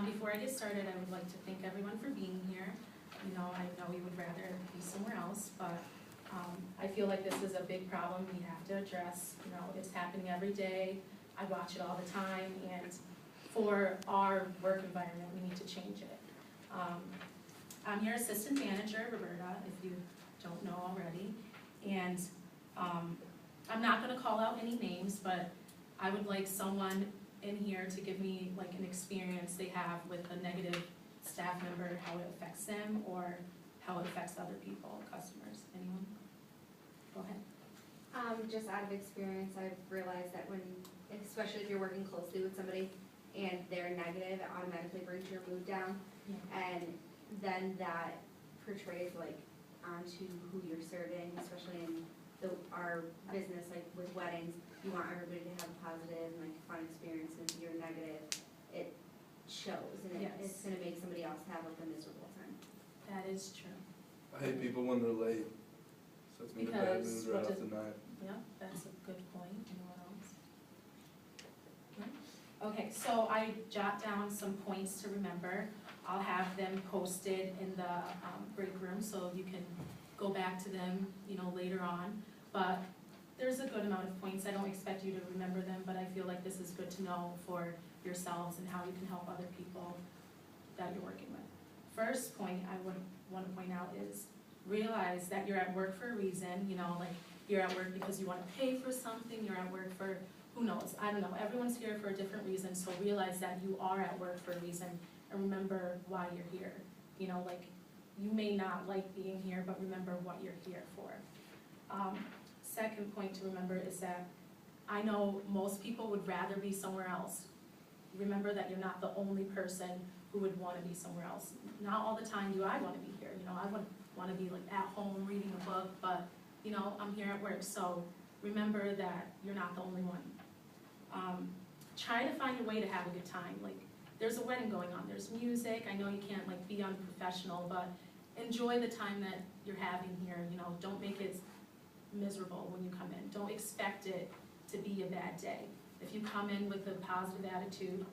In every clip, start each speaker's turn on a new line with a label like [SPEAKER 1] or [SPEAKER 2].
[SPEAKER 1] Before I get started, I would like to thank everyone for being here. You know, I know you would rather be somewhere else, but I feel like this is a big problem we have to address. You know, it's happening every day. I watch it all the time, and for our work environment, we need to change it. I'm your assistant manager, Roberta, if you don't know already, and I'm not gonna call out any names, but I would like someone in here to give me like an experience they have with a negative staff member, how it affects them, or how it affects other people, customers. Anyone? Go ahead.
[SPEAKER 2] Just out of experience, I've realized that when, especially if you're working closely with somebody and they're negative, it automatically brings your mood down.
[SPEAKER 1] Yeah.
[SPEAKER 2] And then that portrays like onto who you're serving, especially in our business, like with weddings. You want everybody to have a positive, like fun experience, and if you're negative, it shows, and it's gonna make somebody else have like a miserable time.
[SPEAKER 1] That is true.
[SPEAKER 3] I hate people when they're late. Sets me in a bad mood right off the night.
[SPEAKER 1] Yeah, that's a good point. Anyone else? No? Okay, so I jot down some points to remember. I'll have them posted in the break room so you can go back to them, you know, later on. But there's a good amount of points. I don't expect you to remember them, but I feel like this is good to know for yourselves and how you can help other people that you're working with. First point I would want to point out is realize that you're at work for a reason. You know, like you're at work because you want to pay for something, you're at work for, who knows, I don't know, everyone's here for a different reason, so realize that you are at work for a reason and remember why you're here. You know, like you may not like being here, but remember what you're here for. Second point to remember is that I know most people would rather be somewhere else. Remember that you're not the only person who would want to be somewhere else. Not all the time do I want to be here. You know, I would want to be like at home reading a book, but you know, I'm here at work, so remember that you're not the only one. Try to find a way to have a good time. Like, there's a wedding going on, there's music. I know you can't like be unprofessional, but enjoy the time that you're having here. You know, don't make it miserable when you come in. Don't expect it to be a bad day. If you come in with a positive attitude,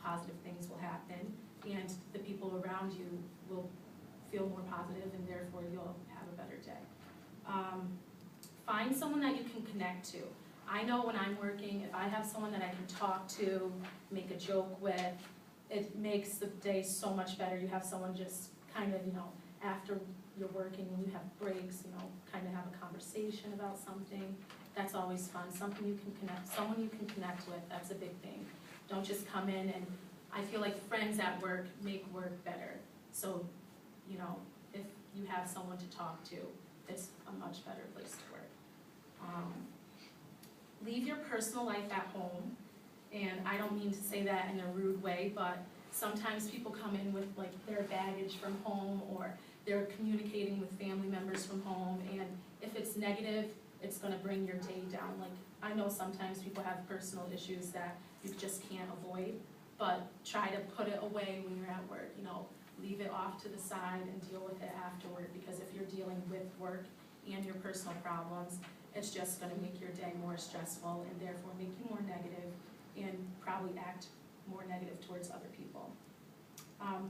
[SPEAKER 1] positive things will happen, and the people around you will feel more positive, and therefore you'll have a better day. Find someone that you can connect to. I know when I'm working, if I have someone that I can talk to, make a joke with, it makes the day so much better. You have someone just kind of, you know, after you're working, when you have breaks, you know, kind of have a conversation about something. That's always fun. Someone you can connect with, that's a big thing. Don't just come in, and I feel like friends at work make work better. So, you know, if you have someone to talk to, it's a much better place to work. Leave your personal life at home, and I don't mean to say that in a rude way, but sometimes people come in with like their baggage from home, or they're communicating with family members from home, and if it's negative, it's gonna bring your day down. Like, I know sometimes people have personal issues that you just can't avoid, but try to put it away when you're at work. You know, leave it off to the side and deal with it afterward, because if you're dealing with work and your personal problems, it's just gonna make your day more stressful and therefore make you more negative and probably act more negative towards other people.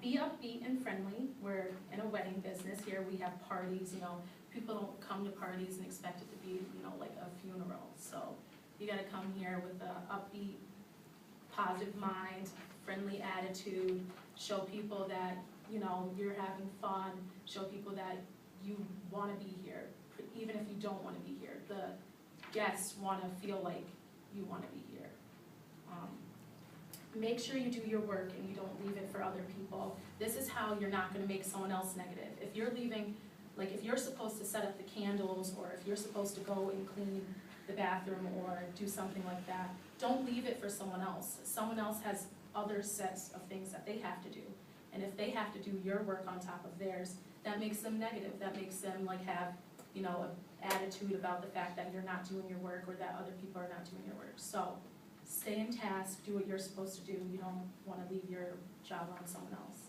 [SPEAKER 1] Be upbeat and friendly. We're in a wedding business here. We have parties, you know. People don't come to parties and expect it to be, you know, like a funeral. So you gotta come here with an upbeat, positive mind, friendly attitude, show people that, you know, you're having fun, show people that you wanna be here, even if you don't wanna be here. The guests wanna feel like you wanna be here. Make sure you do your work and you don't leave it for other people. This is how you're not gonna make someone else negative. If you're leaving, like if you're supposed to set up the candles, or if you're supposed to go and clean the bathroom or do something like that, don't leave it for someone else. Someone else has other sets of things that they have to do. And if they have to do your work on top of theirs, that makes them negative. That makes them like have, you know, an attitude about the fact that you're not doing your work, or that other people are not doing your work. So stay in task, do what you're supposed to do. You don't want to leave your job on someone else.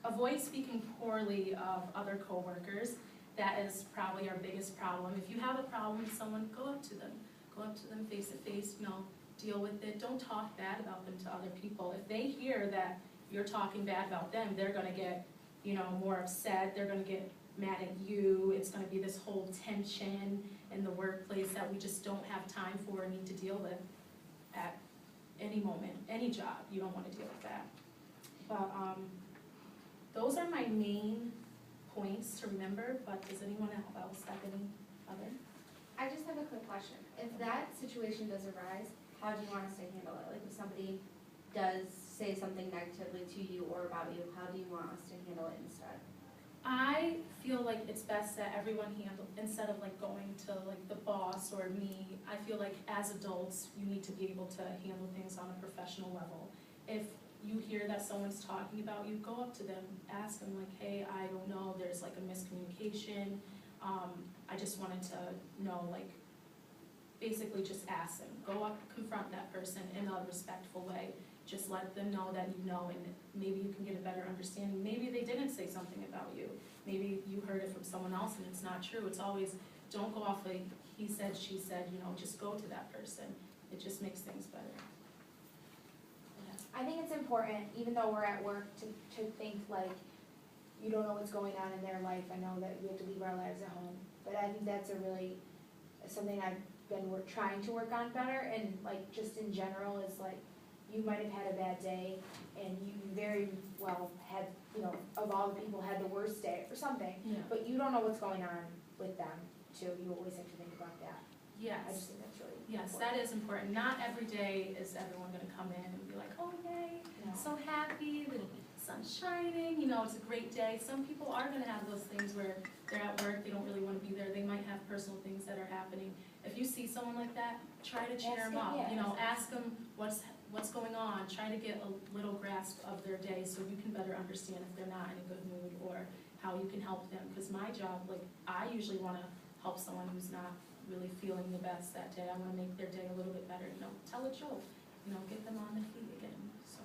[SPEAKER 1] Avoid speaking poorly of other coworkers. That is probably our biggest problem. If you have a problem with someone, go up to them. Go up to them face to face, you know, deal with it. Don't talk bad about them to other people. If they hear that you're talking bad about them, they're gonna get, you know, more upset, they're gonna get mad at you, it's gonna be this whole tension in the workplace that we just don't have time for or need to deal with at any moment, any job, you don't wanna deal with that. But, those are my main points to remember, but does anyone else have any other?
[SPEAKER 2] I just have a quick question. If that situation does arise, how do you want us to handle it? Like if somebody does say something negatively to you or about you, how do you want us to handle it instead?
[SPEAKER 1] I feel like it's best that everyone handle, instead of like going to like the boss or me, I feel like as adults, you need to be able to handle things on a professional level. If you hear that someone's talking about you, go up to them, ask them like, hey, I don't know, there's like a miscommunication, I just wanted to know, like, basically just ask them, go up, confront that person in a respectful way, just let them know that you know, and maybe you can get a better understanding. Maybe they didn't say something about you, maybe you heard it from someone else and it's not true. It's always, don't go off like he said, she said, you know, just go to that person, it just makes things better.
[SPEAKER 4] I think it's important, even though we're at work, to think like, you don't know what's going on in their life. I know that we have to leave our lives at home, but I think that's something I've been trying to work on better, and like, just in general, is like, you might have had a bad day, and you very well had, you know, of all the people, had the worst day or something,
[SPEAKER 1] Yeah.
[SPEAKER 4] but you don't know what's going on with them, too. You always have to think about that. I
[SPEAKER 1] Yes,
[SPEAKER 4] just think that's really
[SPEAKER 1] yes,
[SPEAKER 4] important.
[SPEAKER 1] that is important. Not every day is everyone gonna come in and be like, oh yay,
[SPEAKER 4] No.
[SPEAKER 1] so happy, the sun's shining, you know, it's a great day. Some people are gonna have those things where they're at work, they don't really wanna be there, they might have personal things that are happening. If you see someone like that, try to cheer
[SPEAKER 4] Ask
[SPEAKER 1] them
[SPEAKER 4] them,
[SPEAKER 1] up,
[SPEAKER 4] yeah,
[SPEAKER 1] you know,
[SPEAKER 4] ask
[SPEAKER 1] ask them what's going on, try to get a little grasp of their day so you can better understand if they're not in a good mood or how you can help them. Cause my job, like, I usually wanna help someone who's not really feeling the best that day. I wanna make their day a little bit better, you know, tell a joke, you know, get them on their feet again, so.